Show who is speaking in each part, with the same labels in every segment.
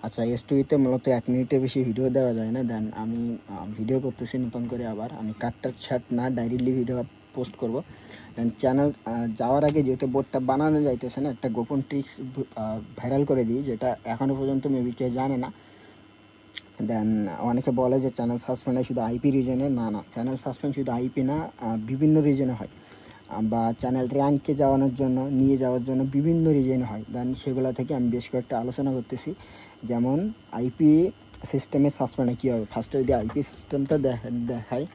Speaker 1: আচ্ছা, S2তে মূলত 1 মিনিটের বেশি ভিডিও দেওয়া যায় না। দেন আমি ভিডিও করতেছি নতুন করে, আবার আমি কাট ছাট না ডাইরেক্টলি ভিডিও পোস্ট করব। দেন চ্যানেল যাওয়ার আগে যেহেতু বোর্ডটা বানানো যাইতেছে না, একটা গোপন ট্রিক্স ভাইরাল করে দিই, যেটা এখনও পর্যন্ত মেবি কেউ জানে না। দেন অনেকে বলে যে চ্যানেল সাসপেন্ড হয় শুধু আইপি রিজনে। না, চ্যানেল সাসপেন্ড শুধু আইপি না, বিভিন্ন রিজনে হয়, বা চ্যানেল র্যাঙ্কে নিয়ে যাওয়ার জন্য বিভিন্ন রিজন হয়। দেন সেগুলো থেকে আমি বেশ কয়েকটা আলোচনা করতেছি। যেমন আইপি সিস্টেমে সাসপেন্ড কী হবে। ফার্স্টে যদি আইপি সিস্টেমটা দেখায়,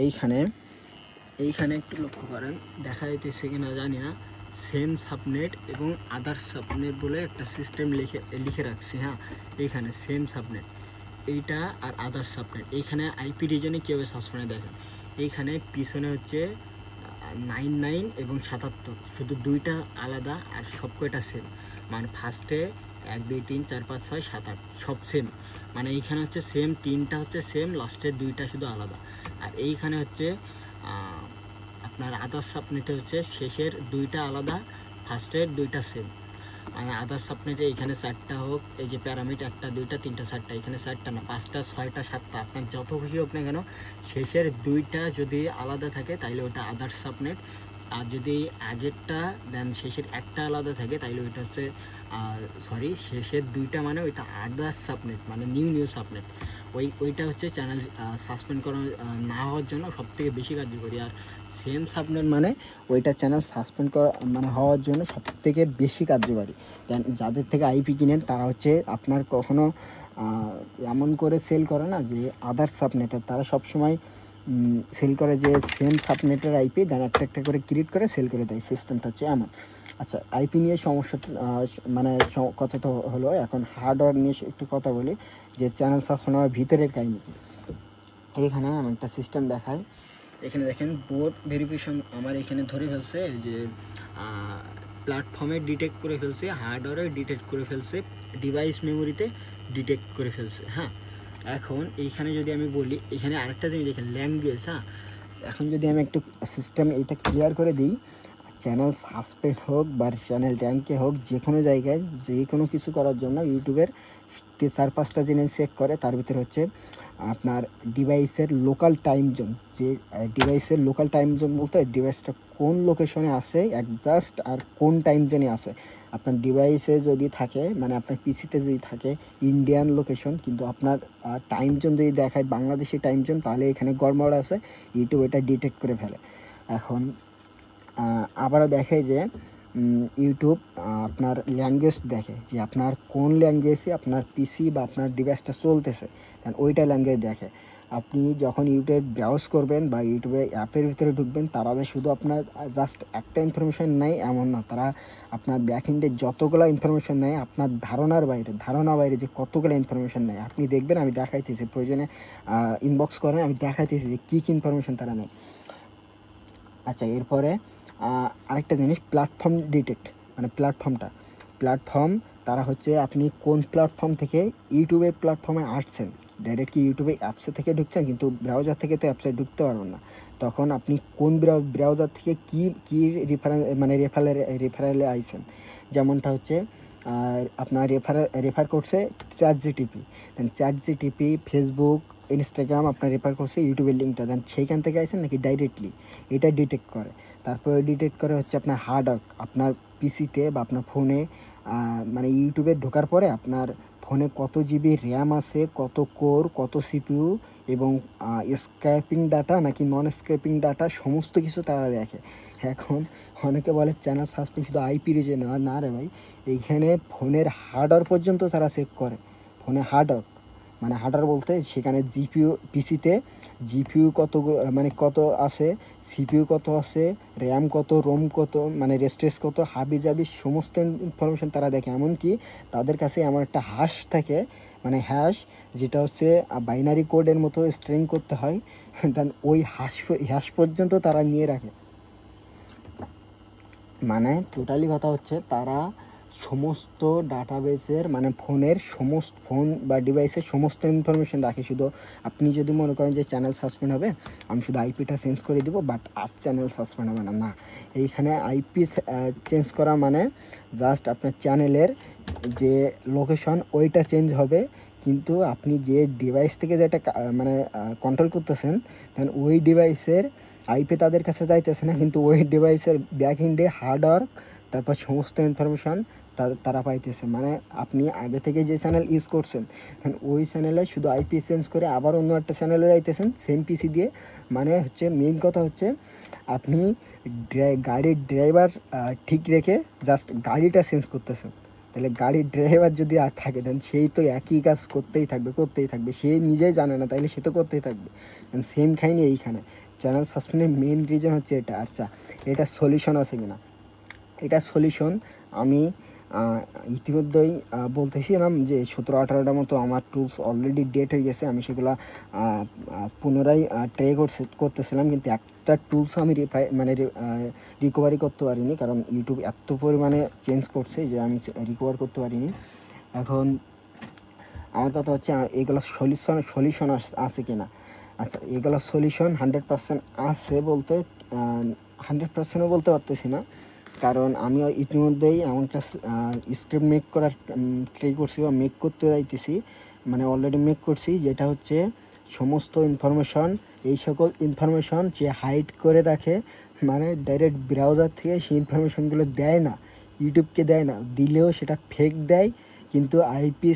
Speaker 1: এইখানে একটু লক্ষ্য করেন, দেখা যাইতেছে কিনা জানি না, সেম সাবনেট এবং আদার সাবনেট বলে একটা সিস্টেম লিখে রাখছি। হ্যাঁ, এইখানে সেম সাবনেট, এইটা আর আদার সাবনেট। এইখানে আইপি রিজনে কীভাবে সাসপেন্ড দেখেন, এইখানে পিছনে হচ্ছে 99 এবং 77, শুধু দুইটা আলাদা আর সব কয়টা সেম। মানে ফার্স্টে 1 2 3 4 5 6 7 8 সব সেম। মানে এইখানে হচ্ছে সেম, তিনটা হচ্ছে সেম, লাস্টের দুইটা শুধু আলাদা। আর এইখানে হচ্ছে আপনার আদার সাবনেটে হচ্ছে শেষের দুইটা আলাদা, ফার্স্টের দুইটা সেম। মানে আদার সাবনেটে এখানে 4টা হোক, এই যে প্যারামিড 1 2 3 4 4টা, এখানে 4টা না 5টা 6টা 7টা, আপনার যত খুশি হোক না কেন, শেষের দুইটা যদি আলাদা থাকে তাইলে ওটা আদার সাবনেট। আর যদি আগেরটা দেন শেষের একটা আলাদা থাকে তাইলে ওইটা হচ্ছে শেষের দুইটা মানে ওইটা আদার সাবনেট, মানে নিউ সাবনেট। ওইটা হচ্ছে চ্যানেল সাসপেন্ড করা না হওয়ার জন্য সবথেকে বেশি কার্যকরী। আর সেম সাবনেট মানে ওইটা চ্যানেল সাসপেন্ড করা মানে হওয়ার জন্য সবথেকে বেশি কার্যকরী। দেন যাদের থেকে আইপি কিনেন তারা হচ্ছে আপনার কখনো এমন করে সেল করে না যে আদার সাবনেটের, তারা সবসময় সেল করে যে সেম সাবনেটের আইপি, দেন একটা করে ক্রিয়েট করে সেল করে দেয়। সিস্টেমটা হচ্ছে এমন। আচ্ছা, আইপি নিয়ে সমস্যাটা মানে কথাটা হলো, এখন হার্ডওয়্যার নিয়ে একটু কথা বলি, যে চ্যানেল সাসপেন্ড হওয়ার ভিতরের কাহিনী। এখানে আমি একটা সিস্টেম দেখাই। এখানে দেখেন বোর্ড ভেরিফিকেশন আমার এখানে ধরে ফেলছে, যে প্ল্যাটফর্মে ডিটেক্ট করে ফেলছে, হার্ডওয়্যারে ডিটেক্ট করে ফেলছে, ডিভাইস মেমোরিতে ডিটেক্ট করে ফেলছে। হ্যাঁ, এখন এইখানে যদি আমি বলি, এখানে আরেকটা জিনিস দেখেন, ল্যাঙ্গুয়েজ। হ্যাঁ, এখন যদি আমি একটু সিস্টেম এটা ক্লিয়ার করে দিই, চ্যানেল সাসপেন্ড হোক বা চ্যানেল র্যাঙ্কে হোক, যে কোনো জায়গায় যে কোনো কিছু করার জন্য ইউটিউবের 4-5টা জিনিস চেক করে। তার ভিতরে হচ্ছে আপনার ডিভাইসের লোকাল টাইম জোন, যে ডিভাইসের লোকাল টাইম জোন বলতে ডিভাইসটা কোন লোকেশনে আসে একজাস্ট, আর কোন টাইম জোনে আসে। আপনার ডিভাইসে যদি থাকে, মানে আপনার পিসিতে যদি থাকে ইন্ডিয়ান লোকেশন, কিন্তু আপনার টাইম জোন যদি দেখায় বাংলাদেশি টাইম জোন, তাহলে এখানে গড়বড় আছে, ইউটিউব এটা ডিটেক্ট করে ফেলে। এখন আবারও দেখে যে ইউটিউব আপনার ল্যাঙ্গুয়েজ দেখে, যে আপনার কোন ল্যাঙ্গুয়েজে আপনার পিসি বা আপনার ডিভাইসটা চলতেছে, ওইটা ল্যাঙ্গুয়েজ দেখে। আপনি যখন ইউটিউবে ব্রাউজ করবেন বা ইউটিউবে অ্যাপের ভিতরে ঢুকবেন, তারা শুধু আপনার জাস্ট একটা ইনফরমেশান নেয় এমন না, তারা আপনার ব্যাকএন্ডে যতগুলো ইনফরমেশান নেয় আপনার ধারণা বাইরে যে কতগুলো ইনফরমেশান নেয় আপনি দেখবেন। আমি দেখাইতেছি, প্রয়োজনে ইনবক্স করেন, আমি দেখাইতেছি যে কী ইনফরমেশান তারা নেয়। আচ্ছা, এরপরে আরেকটা জিনিস, প্ল্যাটফর্ম ডিটেক্ট, মানে প্ল্যাটফর্ম তারা হচ্ছে আপনি কোন প্ল্যাটফর্ম থেকে ইউটিউবের প্ল্যাটফর্মে আসছেন, ডাইরেক্ট কি ইউটিউবে অ্যাপসে থেকে ঢুকছেন, কিন্তু ব্রাউজার থেকে তো অ্যাপসে ঢুকতে পারবেন না। তখন আপনি কোন ব্রাউজার থেকে কী রেফারেলে আইছেন। যেমনটা হচ্ছে আপনার রেফার করছে চ্যাটজিটিপি, দেন চ্যাটজিটিপি, ফেসবুক, ইনস্টাগ্রাম আপনার রেফার করছে ইউটিউবের লিঙ্কটা, দেন সেইখান থেকে আইছেন নাকি ডাইরেক্টলি, এটা ডিটেক্ট করে। তারপরে ডিটেক্ট করে হচ্ছে আপনার হার্ডওয়্যার, আপনার পিসিতে বা আপনার ফোনে, মানে ইউটিউবে ঢোকার পরে আপনার ফোনে কত জিবি র্যাম আছে, কত কোর, কত সিপিইউ, এবং স্ক্র্যাপিং ডাটা নাকি নন স্ক্র্যাপিং ডাটা, সমস্ত কিছু তারা দেখে। এখন অনেকে বলে চ্যানেল সাসপেন্ড শুধু আইপি রিজনে, না রে ভাই, এইখানে ফোনের হার্ডওয়্যার পর্যন্ত তারা চেক করে। ফোনে হার্ডওয়্যার, মানে হার্ডওয়্যার বলতে সেখানে জিপিইউ, পিসিতে জিপিইউ কত আছে, সিপিইউ কত আছে, র্যাম কত, রোম কত, মানে রেস্টেস কত, হাবিজাবি সমস্ত ইনফরমেশান তারা দেখে। এমনকি তাদের কাছে এমন একটা হ্যাশ থাকে, মানে যেটা হচ্ছে বাইনারি কোডের মতো স্ট্রিং করতে হয়, দেন ওই হ্যাশ পর্যন্ত তারা নিয়ে রাখে। মানে টোটালি কথা হচ্ছে, তারা সমস্ত ডাটাবেসের মানে ফোনের সমস্ত ফোন বা ডিভাইসের সমস্ত ইনফরমেশন রাখে। শুধু আপনি যদি মনে করেন যে চ্যানেল সাসপেন্ড হবে, আমি শুধু আইপিটা চেঞ্জ করে দিব, বাট আর চ্যানেল সাসপেন্ড হবে না। না, এইখানে আইপি চেঞ্জ করা মানে জাস্ট আপনার চ্যানেলের যে লোকেশন ওইটা চেঞ্জ হবে, কিন্তু আপনি যে ডিভাইস থেকে যেটা মানে কন্ট্রোল করতেছেন, দেন ওই ডিভাইসের আইপি তাদের কাছে যাইতেছে না, কিন্তু ওই ডিভাইসের ব্যাক এন্ডে হার্ডওয়ার্ক তারপর সমস্ত ইনফরমেশান তারা পাইতেছে। মানে আপনি আগে থেকে যে চ্যানেল ইউজ করছেন, ওই চ্যানেলে শুধু আইপি চেঞ্জ করে আবার অন্য একটা চ্যানেলে যাইতেছেন সেম পিসি দিয়ে। মানে হচ্ছে মেইন কথা হচ্ছে আপনি গাড়ির ড্রাইভার ঠিক রেখে জাস্ট গাড়িটা চেঞ্জ করতেছেন। তাহলে গাড়ির ড্রাইভার যদি আর থাকে, দেন সেই তো একই কাজ করতেই থাকবে, সে নিজেই জানে না, তাইলে সে তো করতেই থাকবে। সেম খাইনি এইখানে চ্যানেল সাসপেন্ডের মেইন রিজন হচ্ছে এটা। আচ্ছা, এটা সলিউশন আছে কিনা? এটা সলিউশন আমি ইতিমধ্যেই বলতেছিলাম যে 17-18টার মতো আমার টুলস অলরেডি ডেট হয়ে গেছে। আমি সেগুলো পুনরায় ট্রাই করতেছিলাম, কিন্তু একটা টুলস আমি রিকভারি করতে পারিনি, কারণ ইউটিউব এত পরিমাণে চেঞ্জ করছে যে আমি রিকভার করতে পারিনি। এখন আমার কথা হচ্ছে এগুলো সলিউশন আছে কিনা। আচ্ছা, এগুলো সলিউশন 100% আছে বলতে 100%ও বলতে পারতেছি না, কারণ আমি ইতিমধ্যেই এমন একটা স্ক্রিপ্ট মেক করার ট্রাই করছি বা মেক করতে যাইতেছি, মানে অলরেডি মেক করছি, যেটা হচ্ছে সমস্ত ইনফরমেশন, এই সকল ইনফরমেশন যে হাইড করে রাখে, মানে ডাইরেক্ট ব্রাউজার থেকে সেই ইনফরমেশনগুলো দেয় না, ইউটিউবকে দেয় না, দিলেও সেটা ফেক দেয়। কিন্তু আইপি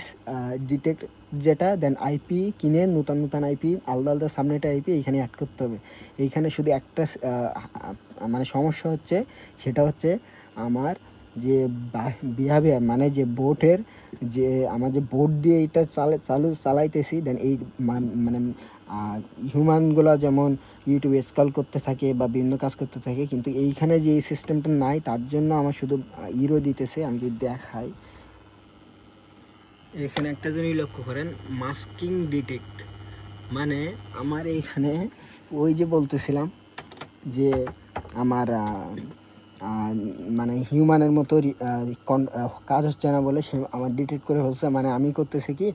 Speaker 1: ডিটেক্ট যেটা, দেন আইপি কিনে নতুন আইপি আলাদা সাবনেট আইপি এইখানে অ্যাড করতে হবে। এইখানে শুধু একটা মানে সমস্যা হচ্ছে, সেটা হচ্ছে আমার যে বিহেভিয়ার, মানে যে বোটের যে আমার যে বোট দিয়ে এটা চালাইতেছি, দেন এই মানে হিউম্যানগুলো যেমন ইউটিউবে স্ক্রল করতে থাকে বা বিভিন্ন কাজ করতে থাকে, কিন্তু এইখানে যে এই সিস্টেমটা নাই, তার জন্য আমার শুধু ইরো দিতেছে। আমি যদি দেখাই, এখানে একটা জিনিস লক্ষ্য করেন, মাস্কিং ডিটেক্ট, মানে আমার এইখানে ওই যে বলতেছিলাম যে আমার মানে হিউম্যানের মতো কাজ হচ্ছে না বলে সে আমার ডিটেক্ট করে ফেলছে। মানে আমি করতেছি কি,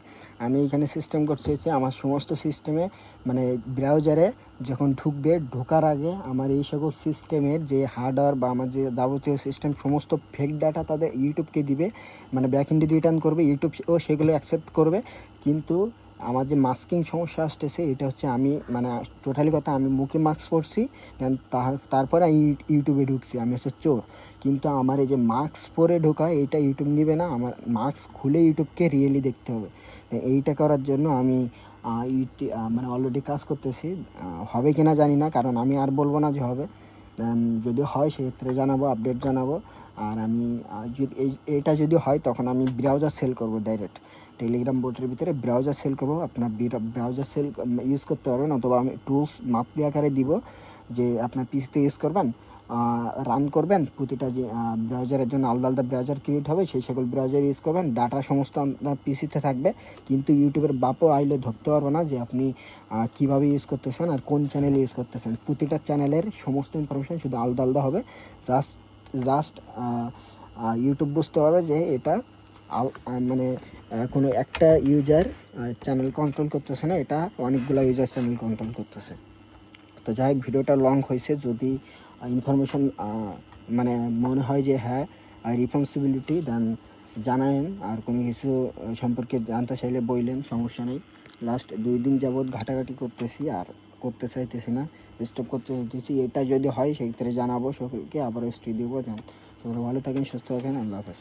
Speaker 1: আমি এখানে সিস্টেম করতে হচ্ছে আমার সমস্ত সিস্টেমে, মানে ব্রাউজারে যখন ঢোকার আগে আমার এই সকল সিস্টেমের যে হার্ডওয়্যার বা আমার যে যাবতীয় সিস্টেম সমস্ত ফেক ডাটা তাদের ইউটিউবকে দিবে, মানে ব্যাক এন্ডে রিটার্ন করবে, ইউটিউবও সেগুলো অ্যাকসেপ্ট করবে। কিন্তু আমার যে মাস্কিং সমস্যা আসতেছে, এটা হচ্ছে আমি মানে টোটালি কথা, আমি মুখে মাস্ক পরছি, দেন তারপরে আমি ইউটিউবে ঢুকছি, আমি হচ্ছে চোর। কিন্তু আমার এই যে মাস্ক পরে ঢোকা, এটা ইউটিউব নেবে না, আমার মাস্ক খুলে ইউটিউবকে রিয়েলি দেখতে হবে। এইটা করার জন্য আমি মানে অলরেডি কাজ করতেছি। হবে কি না জানি না, কারণ আমি আর বলবো না যে হবে। যদি হয় সেক্ষেত্রে জানাবো, আপডেট জানাবো। আর আমি যদি এইটা যদি হয়, তখন আমি ব্রাউজার সেল করব, ডাইরেক্ট টেলিগ্রাম বোটের ভিতরে ব্রাউজার সেল করবো। আপনার ব্রাউজার সেল ইউজ করতে পারবেন, অথবা আমি টুলস মাপলি আকারে দিব, যে আপনার পিসিতে ইউজ করবেন, রান করবেন, প্রতিটা যে ব্রাউজারের জন্য আলাদা ব্রাউজার ক্রিয়েট হবে, সেই সকল ব্রাউজার ইউজ করবেন, ডাটা সমস্ত আপনার পিসিতে থাকবে, কিন্তু ইউটিউবের বাপও আইলে ধরতে পারবো না যে আপনি কীভাবে ইউজ করতেছেন আর কোন চ্যানেলে ইউজ করতেছেন। প্রতিটা চ্যানেলের সমস্ত ইনফরমেশান শুধু আলাদা হবে। জাস্ট ইউটিউব বুঝতে পারবে যে এটা মানে কোনো একটা ইউজার চ্যানেল কন্ট্রোল করতেছে না, এটা অনেকগুলো ইউজার চ্যানেল কন্ট্রোল করতেছে। তো যাই হোক, ভিডিওটা লং হয়েছে, যদি ইনফরমেশন মানে মনে হয় যে হ্যাঁ রেসপন্সিবিলিটি, দেন জানায়েন। আর কোনো কিছু সম্পর্কে জানতে চাইলে বললেন, সমস্যা নেই। লাস্ট 2 দিন যাবৎ ঘাটাঘাটি করতেছি, আর করতে চাইতেছি না, স্টপ করতে চাইতেছি। এটা যদি হয় সেক্ষেত্রে জানাবো সকলকে, আবারও স্টে দেবো। সকলে ভালো থাকেন, সুস্থ থাকেন, আল্লাহ হাফেজ।